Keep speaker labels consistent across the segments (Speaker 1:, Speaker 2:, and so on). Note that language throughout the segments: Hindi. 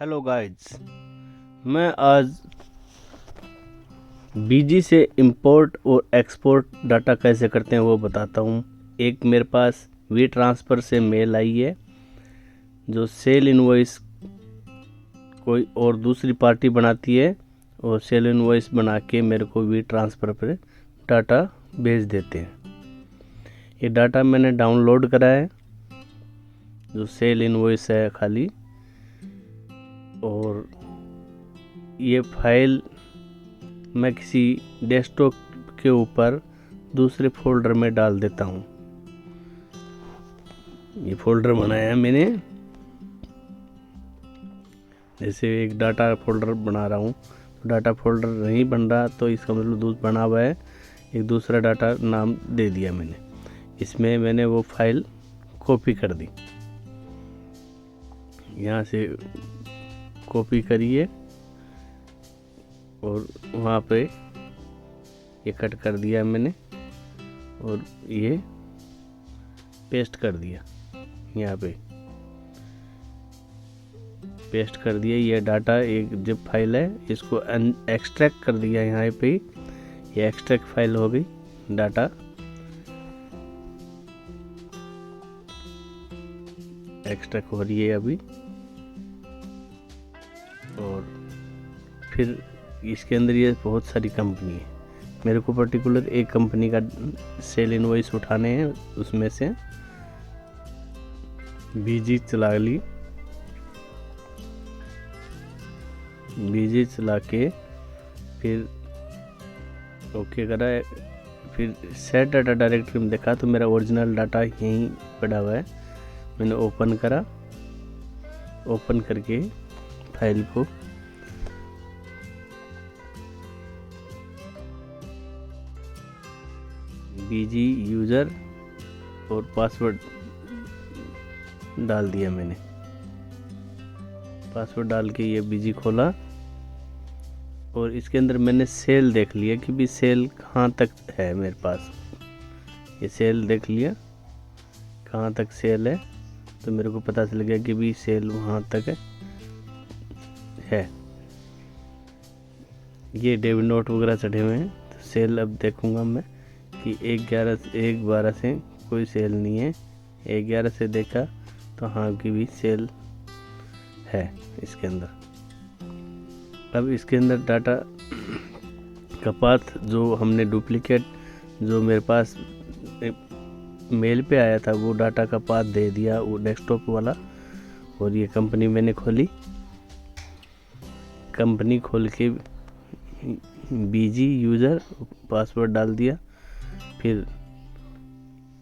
Speaker 1: हेलो गाइस, मैं आज बीजी से इंपोर्ट और एक्सपोर्ट डाटा कैसे करते हैं वो बताता हूँ। एक मेरे पास वी ट्रांसफ़र से मेल आई है जो सेल इनवॉइस कोई और दूसरी पार्टी बनाती है और सेल इनवॉइस बना के मेरे को वी ट्रांसफ़र पर डाटा भेज देते हैं। ये डाटा मैंने डाउनलोड करा है जो सेल इनवॉइस है खाली, और ये फाइल मैं किसी डेस्कटॉप के ऊपर दूसरे फोल्डर में डाल देता हूँ। ये फोल्डर बनाया है मैंने, जैसे एक डाटा फोल्डर बना रहा हूँ। डाटा फोल्डर नहीं बन रहा तो इसका मतलब दूसरा बना हुआ है, एक दूसरा डाटा नाम दे दिया मैंने। इसमें मैंने वो फाइल कॉपी कर दी, यहाँ से कॉपी करिए और वहाँ पे ये कट कर दिया मैंने और ये पेस्ट कर दिया, यहाँ पे पेस्ट कर दिया। ये डाटा एक जिप फाइल है, इसको एक्सट्रैक्ट कर दिया यहाँ पे, ये एक्सट्रैक्ट फाइल हो गई। डाटा एक्सट्रैक्ट हो रही है अभी, और फिर इसके अंदर ये बहुत सारी कंपनी है। मेरे को पर्टिकुलर एक कंपनी का सेल इनवॉइस उठाने हैं, उसमें से बीजी चला ली, बीजी चला के फिर ओके करा। फिर सेट डाटा डायरेक्टरी में देखा तो मेरा ओरिजिनल डाटा यहीं पड़ा हुआ है। मैंने ओपन करा, ओपन करके फाइल को बीजी यूज़र और पासवर्ड डाल दिया मैंने। पासवर्ड डाल के ये बीजी खोला और इसके अंदर मैंने सेल देख लिया कि भी सेल कहाँ तक है मेरे पास। ये सेल देख लिया कहाँ तक सेल है, तो मेरे को पता चल गया कि भी सेल वहाँ तक है। ये डेबिट नोट वगैरह चढ़े हुए हैं, तो सेल अब देखूँगा मैं कि 1/12 से कोई सेल नहीं है। 1/11 से देखा तो हाँ की भी सेल है इसके अंदर। अब इसके अंदर डाटा का पाथ जो हमने डुप्लीकेट जो मेरे पास मेल पे आया था वो डाटा का पाथ दे दिया, वो डेस्कटॉप वाला। और ये कंपनी मैंने खोली, कंपनी खोल के बीजी यूज़र पासवर्ड डाल दिया। फिर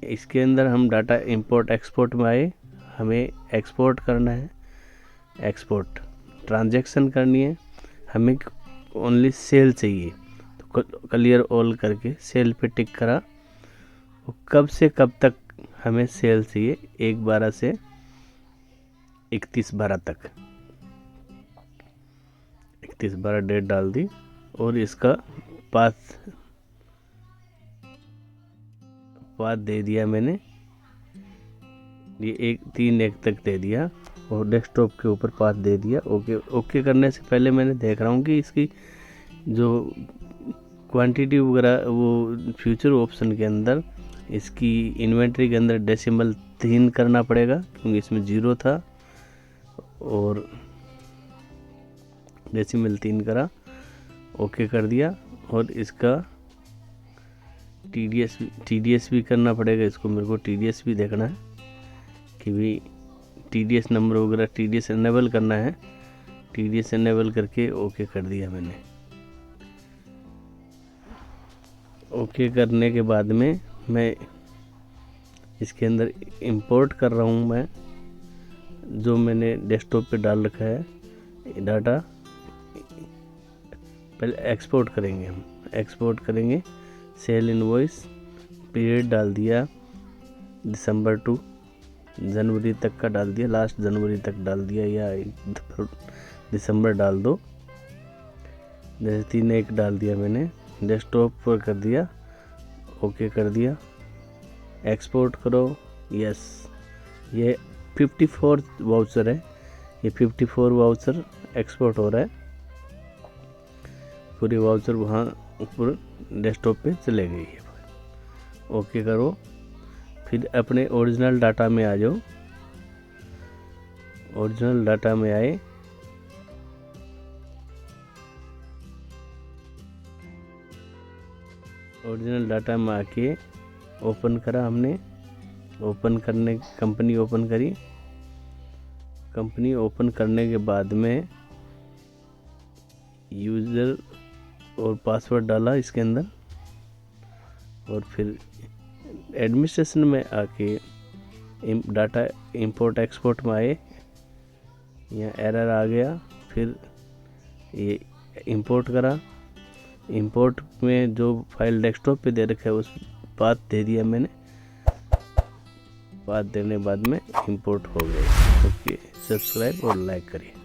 Speaker 1: इसके अंदर हम डाटा इंपोर्ट एक्सपोर्ट में आए, हमें एक्सपोर्ट करना है, एक्सपोर्ट ट्रांजैक्शन करनी है। हमें ओनली सेल चाहिए, तो क्लियर ऑल करके सेल पे टिक करा। कब से कब तक हमें सेल चाहिए, 1/12 से 31/12 तक। 31/12 डेट डाल दी और इसका पाथ दे दिया मैंने, ये 3/1 तक दे दिया और डेस्कटॉप के ऊपर पाथ दे दिया। ओके करने से पहले मैंने देख रहा हूँ कि इसकी जो क्वांटिटी वगैरह वो फ्यूचर ऑप्शन के अंदर इसकी इन्वेंट्री के अंदर डेसिमल 3 करना पड़ेगा, क्योंकि इसमें 0 था और डेसिमल 3 ओके कर दिया। और इसका टीडीएस भी करना पड़ेगा, इसको मेरे को टीडीएस भी देखना है कि भी टीडीएस नंबर वगैरह टीडीएस इनेबल करना है। टीडीएस इनेबल करके ओके कर दिया मैंने। ओके करने के बाद में मैं इसके अंदर इंपोर्ट कर रहा हूँ, मैं जो मैंने डेस्कटॉप पे डाल रखा है डाटा। पहले एक्सपोर्ट करेंगे, हम एक्सपोर्ट करेंगे सेल इनवॉइस। पीरियड डाल दिया दिसंबर टू जनवरी तक का डाल दिया, लास्ट जनवरी तक डाल दिया, या दिसंबर डाल दो। जैसे 3/1 डाल दिया मैंने, डेस्कटॉप पर कर दिया, ओके कर दिया। एक्सपोर्ट करो, यस। ये 54 वाउचर है, ये 54 वाउचर एक्सपोर्ट हो रहा है। पूरी वाउचर वहाँ ऊपर डेस्कटॉप पे चले गई है। ओके करो, फिर अपने ओरिजिनल डाटा में आ जाओ। ओरिजिनल डाटा में आए, ओरिजिनल डाटा में आके ओपन करा हमने। ओपन करने कंपनी ओपन करी। कंपनी ओपन करने के बाद में यूज़र और पासवर्ड डाला इसके अंदर, और फिर एडमिनिस्ट्रेशन में आके डाटा इंपोर्ट एक्सपोर्ट में आए। यहाँ एरर आ गया, फिर ये इंपोर्ट करा। इंपोर्ट में जो फाइल डेस्कटॉप पे दे रखा है उस पाथ दे दिया मैंने। पाथ देने बाद में इंपोर्ट हो गया। ओके, सब्सक्राइब और लाइक करिए।